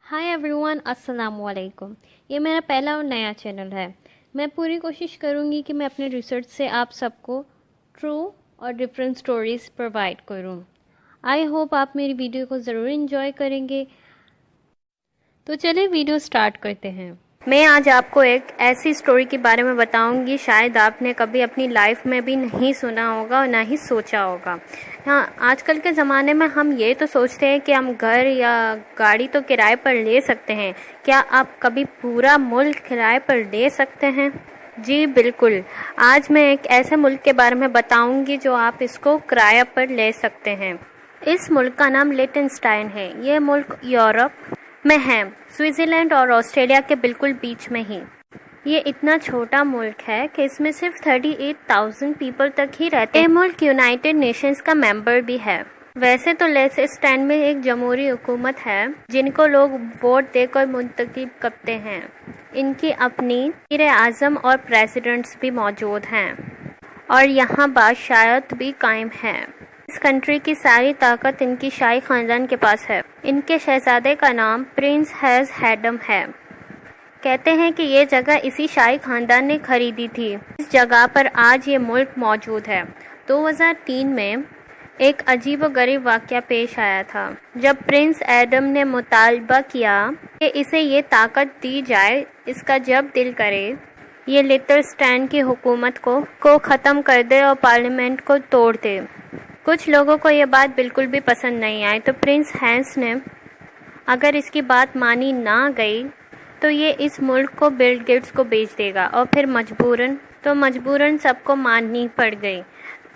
Hi everyone, अस्सलाम वालेकुम। ये मेरा पहला और नया चैनल है। मैं पूरी कोशिश करूँगी कि मैं अपने रिसर्च से आप सबको ट्रू और डिफरेंट स्टोरीज़ प्रोवाइड करूँ। आई होप आप मेरी वीडियो को ज़रूर इन्जॉय करेंगे। तो चलिए वीडियो स्टार्ट करते हैं। मैं आज आपको एक ऐसी स्टोरी के बारे में बताऊंगी शायद आपने कभी अपनी लाइफ में भी नहीं सुना होगा और ना ही सोचा होगा। हाँ, आजकल के ज़माने में हम ये तो सोचते हैं कि हम घर या गाड़ी तो किराए पर ले सकते हैं। क्या आप कभी पूरा मुल्क किराए पर ले सकते हैं? जी बिल्कुल। आज मैं एक ऐसे मुल्क के बारे में बताऊंगी जो आप इसको किराए पर ले सकते हैं। इस मुल्क का नाम लिechtenstein है। ये मुल्क यूरोप में है, स्विट्ज़रलैंड और ऑस्ट्रेलिया के बिल्कुल बीच में ही। ये इतना छोटा मुल्क है कि इसमें सिर्फ 38,000 पीपल तक ही रहते हैं। ये मुल्क यूनाइटेड नेशंस का मेंबर भी है। वैसे तो लिechtenstein में एक जमहूरी हुकूमत है जिनको लोग वोट देकर मुंतखब करते हैं। इनकी अपनी वज़ीर आज़म और प्रेसिडेंट्स भी मौजूद हैं और यहाँ बादशाहत भी कायम है। इस कंट्री की सारी ताकत इनकी शाही खानदान के पास है। इनके शहजादे का नाम प्रिंस हैज़ हैडम है। कहते हैं कि ये जगह इसी शाही खानदान ने खरीदी थी। इस जगह पर आज ये मुल्क मौजूद है। 2003 में एक अजीब व गरीब वाक़या पेश आया था जब प्रिंस एडम ने मुतालबा किया कि इसे ये ताकत दी जाए, इसका जब दिल करे ये लिechtenstein की हुकूमत को ख़त्म कर दे और पार्लियामेंट को तोड़ दे। कुछ लोगों को ये बात बिल्कुल भी पसंद नहीं आई, तो प्रिंस हैंस ने अगर इसकी बात मानी ना गई तो ये इस मुल्क को बिल गेट्स को बेच देगा और फिर मजबूरन सबको माननी पड़ गई।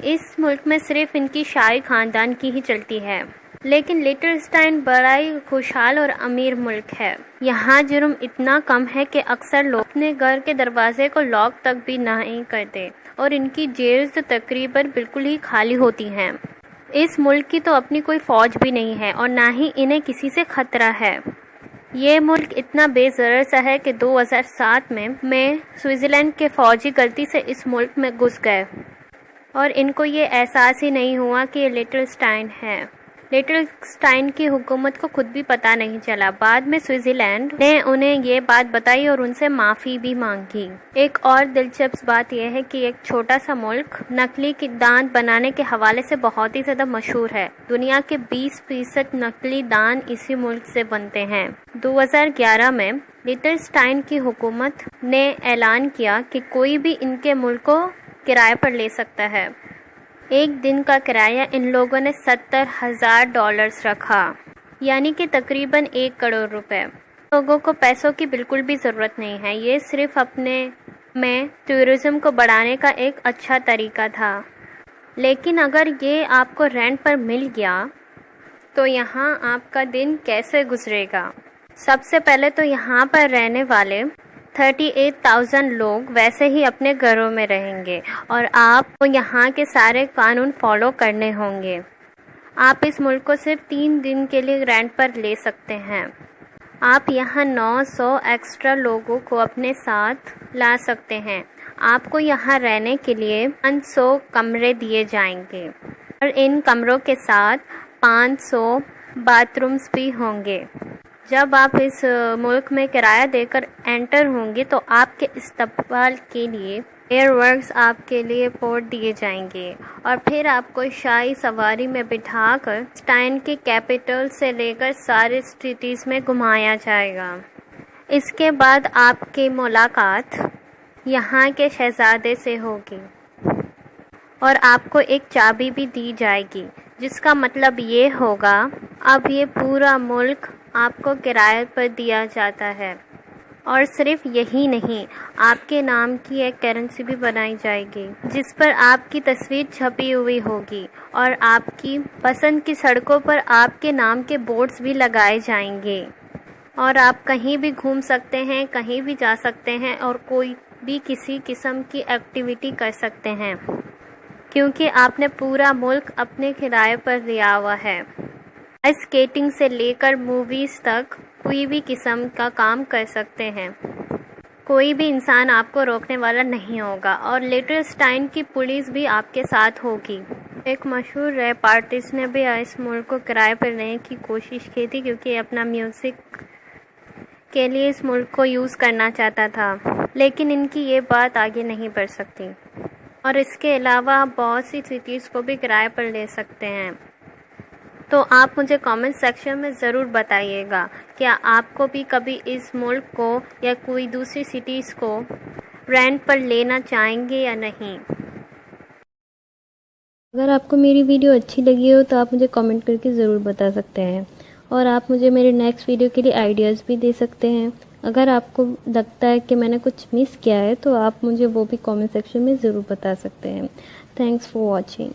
इस मुल्क में सिर्फ इनकी शाही खानदान की ही चलती है। लेकिन लिechtenstein बड़ा ही खुशहाल और अमीर मुल्क है। यहाँ जुर्म इतना कम है कि अक्सर लोग अपने घर के दरवाजे को लॉक तक भी नहीं करते और इनकी जेल्स तो तकरीबन बिल्कुल ही खाली होती हैं। इस मुल्क की तो अपनी कोई फौज भी नहीं है और ना ही इन्हें किसी से खतरा है। ये मुल्क इतना बेज़रर सा है कि 2007 में स्विट्ज़रलैंड के फौजी गलती से इस मुल्क में घुस गए और इनको ये एहसास ही नहीं हुआ कि ये लिechtenstein है। लिechtenstein की हुकूमत को खुद भी पता नहीं चला। बाद में स्विट्ज़रलैंड ने उन्हें ये बात बताई और उनसे माफ़ी भी मांगी। एक और दिलचस्प बात यह है कि एक छोटा सा मुल्क नकली की दांत बनाने के हवाले से बहुत ही ज़्यादा मशहूर है। दुनिया के 20% नकली दांत इसी मुल्क से बनते हैं। 2011 में लिechtenstein की हुकूमत ने ऐलान किया कि कोई भी इनके मुल्क को किराए पर ले सकता है। एक दिन का किराया इन लोगों ने $70,000 रखा, यानी कि तकरीबन 1 करोड़ रुपए। लोगों को पैसों की बिल्कुल भी ज़रूरत नहीं है। ये सिर्फ अपने में टूरिज़्म को बढ़ाने का एक अच्छा तरीका था। लेकिन अगर ये आपको रेंट पर मिल गया तो यहाँ आपका दिन कैसे गुजरेगा? सबसे पहले तो यहाँ पर रहने वाले 38,000 लोग वैसे ही अपने घरों में रहेंगे और आपको यहाँ के सारे कानून फॉलो करने होंगे। आप इस मुल्क को सिर्फ 3 दिन के लिए रेंट पर ले सकते हैं। आप यहाँ 900 एक्स्ट्रा लोगों को अपने साथ ला सकते हैं। आपको यहाँ रहने के लिए 500 कमरे दिए जाएंगे और इन कमरों के साथ 500 बाथरूम्स भी होंगे। जब आप इस मुल्क में किराया देकर एंटर होंगे तो आपके इस्तकबाल के लिए एयरवर्क्स आपके लिए पोर्ट दिए जाएंगे और फिर आपको शाही सवारी में बिठाकर स्टाइन की कैपिटल से लेकर सारे सिटीज़ में घुमाया जाएगा। इसके बाद आपकी मुलाकात यहाँ के शहजादे से होगी और आपको एक चाबी भी दी जाएगी, जिसका मतलब ये होगा अब ये पूरा मुल्क आपको किराए पर दिया जाता है। और सिर्फ यही नहीं, आपके नाम की एक करेंसी भी बनाई जाएगी जिस पर आपकी तस्वीर छपी हुई होगी और आपकी पसंद की सड़कों पर आपके नाम के बोर्ड्स भी लगाए जाएंगे और आप कहीं भी घूम सकते हैं, कहीं भी जा सकते हैं और कोई भी किसी किस्म की एक्टिविटी कर सकते हैं क्योंकि आपने पूरा मुल्क अपने किराए पर लिया हुआ है। आइस स्केटिंग से लेकर मूवीज़ तक कोई भी किस्म का काम कर सकते हैं। कोई भी इंसान आपको रोकने वाला नहीं होगा और लिechtenstein की पुलिस भी आपके साथ होगी। एक मशहूर रैप आर्टिस्ट ने भी इस मुल्क को किराए पर लेने की कोशिश की थी क्योंकि अपना म्यूज़िक के लिए इस मुल्क को यूज़ करना चाहता था, लेकिन इनकी ये बात आगे नहीं बढ़ सकती। और इसके अलावा आप बहुत सी सिटीज़ को भी किराए पर ले सकते हैं। तो आप मुझे कमेंट सेक्शन में ज़रूर बताइएगा, क्या आपको भी कभी इस मुल्क को या कोई दूसरी सिटीज़ को रेंट पर लेना चाहेंगे या नहीं। अगर आपको मेरी वीडियो अच्छी लगी हो तो आप मुझे कमेंट करके ज़रूर बता सकते हैं, और आप मुझे मेरे नेक्स्ट वीडियो के लिए आइडियाज़ भी दे सकते हैं। अगर आपको लगता है कि मैंने कुछ मिस किया है तो आप मुझे वो भी कमेंट सेक्शन में ज़रूर बता सकते हैं। Thanks for watching.